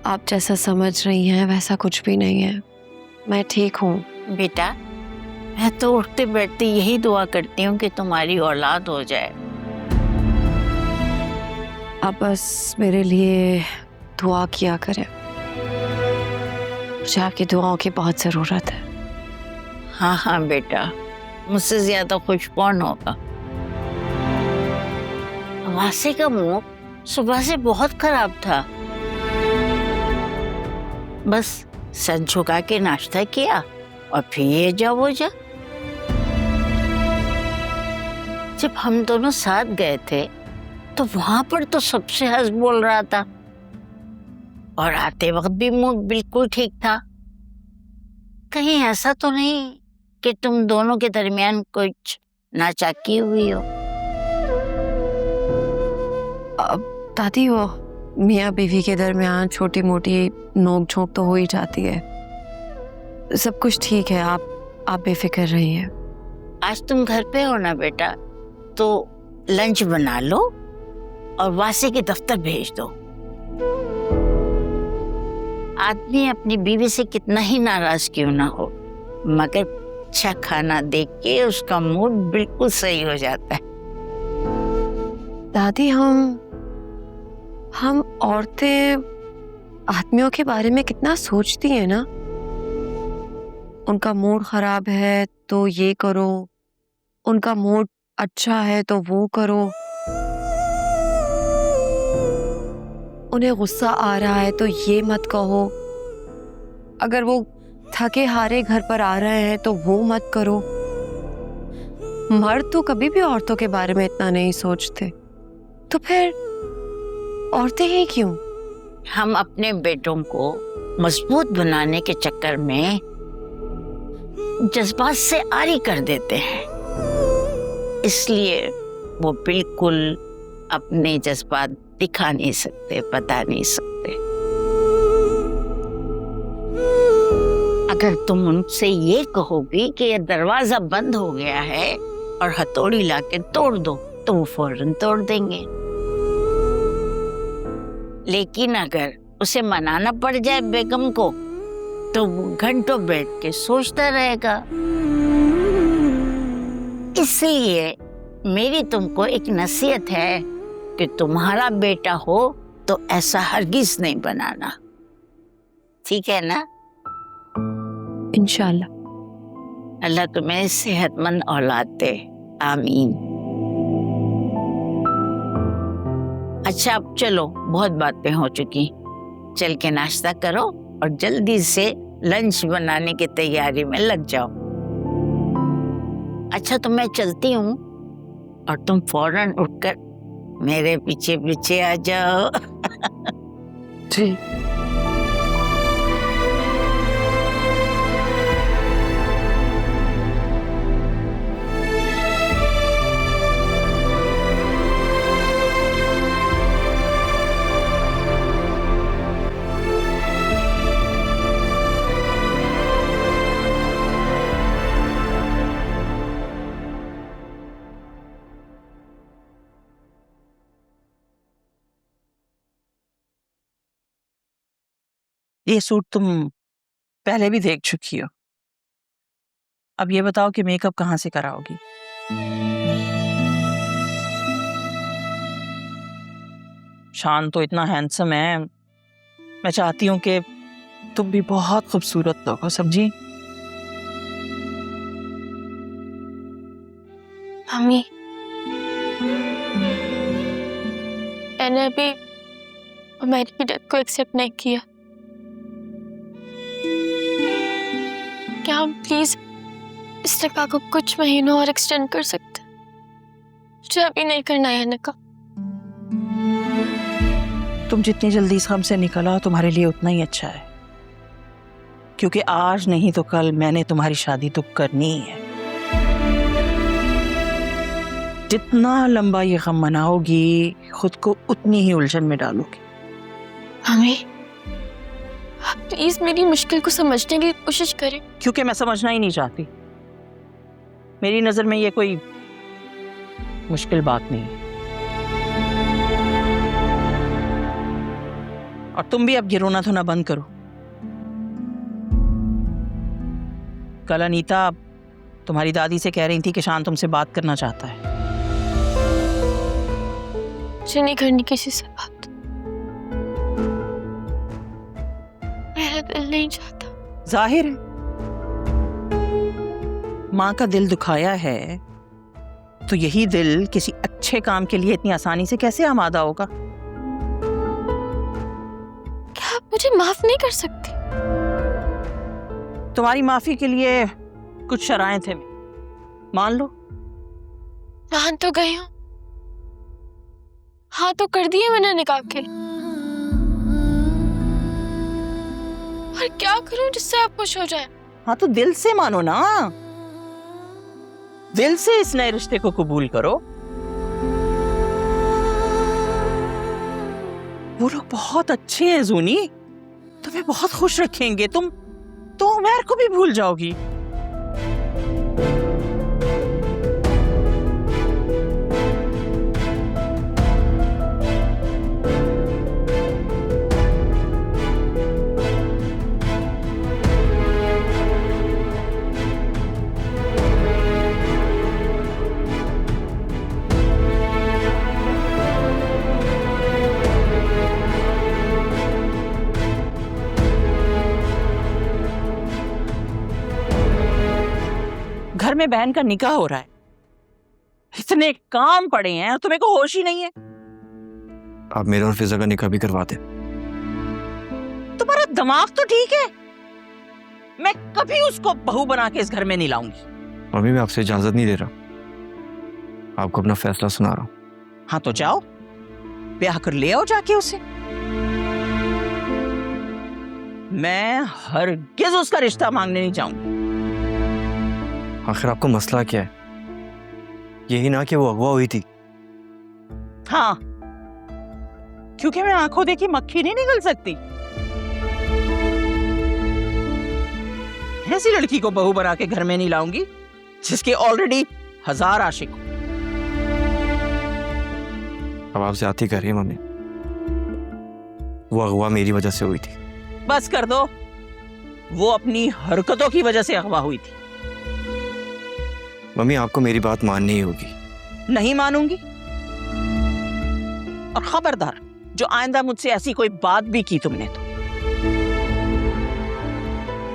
आप जैसा समझ रही हैं वैसा कुछ भी नहीं है। मैं ठीक हूँ। बेटा, मैं तो उठते बैठते यही दुआ करती हूँ कि तुम्हारी औलाद हो जाए। आप बस मेरे लिए दुआ किया करें, मुझे आपकी दुआओं की बहुत ज़रूरत है। हाँ हाँ बेटा, मुझसे ज्यादा खुश कौन होगा। वासे का मुंह सुबह से बहुत खराब था। बस सर झुका के नाश्ता किया और फिर ये जा वो जा। जब हम दोनों साथ गए थे तो वहां पर तो सबसे हंस बोल रहा था और आते वक्त भी मुंह बिल्कुल ठीक था। कहीं ऐसा तो नहीं कि तुम दोनों के दरमियान कुछ नाचाकी हुई हो? अब दादी, वो मियाँ बीवी के दरमियान छोटी मोटी नोक झोंक तो हो ही जाती है। सब कुछ ठीक है, आप बेफिक्र रहिए। आज तुम घर पे हो ना बेटा, तो लंच बना लो और वासे के दफ्तर भेज दो। आदमी अपनी बीवी से कितना ही नाराज क्यों ना हो, मगर अच्छा खाना देख के उसका मूड बिल्कुल सही हो जाता है। दादी, हम औरतें आदमियों के बारे में कितना सोचती हैं ना। उनका मूड खराब है तो ये करो, उनका मूड अच्छा है तो वो करो, उन्हें गुस्सा आ रहा है तो ये मत कहो, अगर वो थके हारे घर पर आ रहे हैं तो वो मत करो। मर्द तो कभी भी औरतों के बारे में इतना नहीं सोचते, तो फिर औरतें ही क्यों? हम अपने बेटों को मजबूत बनाने के चक्कर में जज्बात से आरी कर देते हैं, इसलिए वो बिल्कुल अपने जज्बात दिखा नहीं सकते, बता नहीं सकते। अगर तुम उनसे ये कहोगी कि ये दरवाजा बंद हो गया है और हथौड़ी लाके तोड़ दो, तो वो फौरन तोड़ देंगे। लेकिन अगर उसे मनाना पड़ जाए बेगम को, तो वो घंटों बैठ के सोचता रहेगा। इसलिए मेरी तुमको एक नसीहत है कि तुम्हारा बेटा हो तो ऐसा हरगिज नहीं बनाना, ठीक है ना? इंशाल्लाह। अल्लाह तुम्हें सेहतमंद औलाद दे, आमीन। अच्छा, अब चलो, बहुत बातें हो चुकी, चल के नाश्ता करो और जल्दी से लंच बनाने की तैयारी में लग जाओ। अच्छा, तो मैं चलती हूँ और तुम फौरन उठकर मेरे पीछे पीछे आ जाओ। जी। ये सूट तुम पहले भी देख चुकी हो। अब ये बताओ कि मेकअप कहाँ से कराओगी? शान तो इतना हैंडसम है, मैं चाहती हूँ कि तुम भी बहुत खूबसूरत लगो, समझी? मम्मी, मैंने अभी मेरी डेथ को एक्सेप्ट नहीं किया। क्या हम प्लीज इस निकाह को कुछ महीनों और एक्सटेंड कर सकते? मुझे अभी नहीं करना है निकाह। तुम जितनी जल्दी इस गम से निकल आओ तुम्हारे लिए उतना ही अच्छा है, क्योंकि आज नहीं तो कल मैंने तुम्हारी शादी तो करनी ही है। जितना लंबा ये गम मनाओगी, खुद को उतनी ही उलझन में डालोगी। मम्मी, आप प्लीज मेरी मुश्किल को समझने की कोशिश करें। क्योंकि मैं समझना ही नहीं चाहती। मेरी नजर में ये कोई मुश्किल बात नहीं है। और तुम भी अब ये रोना धोना बंद करो। कल अनीता तुम्हारी दादी से कह रही थी कि शान तुमसे बात करना चाहता है। मुझे नहीं करनी किसी से बात, मेरा दिल नहीं चाहता। जाहिर है माँ का दिल दुखाया है तो यही दिल किसी अच्छे काम के लिए इतनी आसानी से कैसे आमादा होगा? क्या आप मुझे माफ नहीं कर सकते? तुम्हारी माफी के लिए कुछ शराएं थे, मान लो। मान तो गई हूँ, हाँ तो कर दिए मैंने निकाह के, और क्या करूं जिससे आप खुश हो जाए? हाँ तो दिल से मानो ना, दिल से इस नए रिश्ते को कबूल करो। वो लोग बहुत अच्छे हैं जूनी, तुम्हें बहुत खुश रखेंगे। तुम तो उमर को भी भूल जाओगी। घर में बहन का निकाह हो रहा है, इतने काम पड़े हैं और तुम्हें को होश ही नहीं है। आप मेरा और फिजा का निकाह भी करवा दें। तुम्हारा दिमाग तो ठीक है, मैं कभी उसको बहू बना के इस घर में नहीं लाऊंगी। मम्मी मैं आपसे इजाजत नहीं दे रहा, आपको अपना फैसला सुना रहा हूं। हाँ तो जाओ ब्याह कर ले आओ जाके उसे। मैं हरगिज उसका रिश्ता मांगने नहीं जाऊंगी। आखिर आपको मसला क्या है? यही ना कि वो अगवा हुई थी। हाँ, क्योंकि मैं आंखों देखी मक्खी नहीं निकल सकती। ऐसी लड़की को बहू बना के घर में नहीं लाऊंगी जिसके ऑलरेडी 1000 आशिक हो। अब आप ज्यादती कर रही हैं मम्मी, वो अगवा मेरी वजह से हुई थी। बस कर दो, वो अपनी हरकतों की वजह से अगवा हुई थी। मम्मी आपको मेरी बात माननी ही होगी। नहीं मानूंगी, और खबरदार जो आइंदा मुझसे ऐसी कोई बात भी की तुमने तो।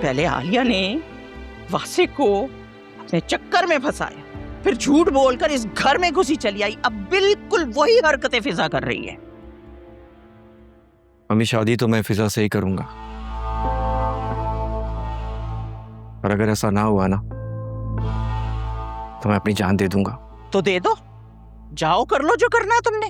पहले आलिया ने वासे को अपने चक्कर में फंसाया, फिर झूठ बोलकर इस घर में घुसी चली आई, अब बिल्कुल वही हरकतें फिजा कर रही है। मम्मी शादी तो मैं फिजा से ही करूंगा, और अगर ऐसा ना हुआ ना तो मैं अपनी जान दे दूंगा। तो दे दो, जाओ कर लो जो करना है तुमने।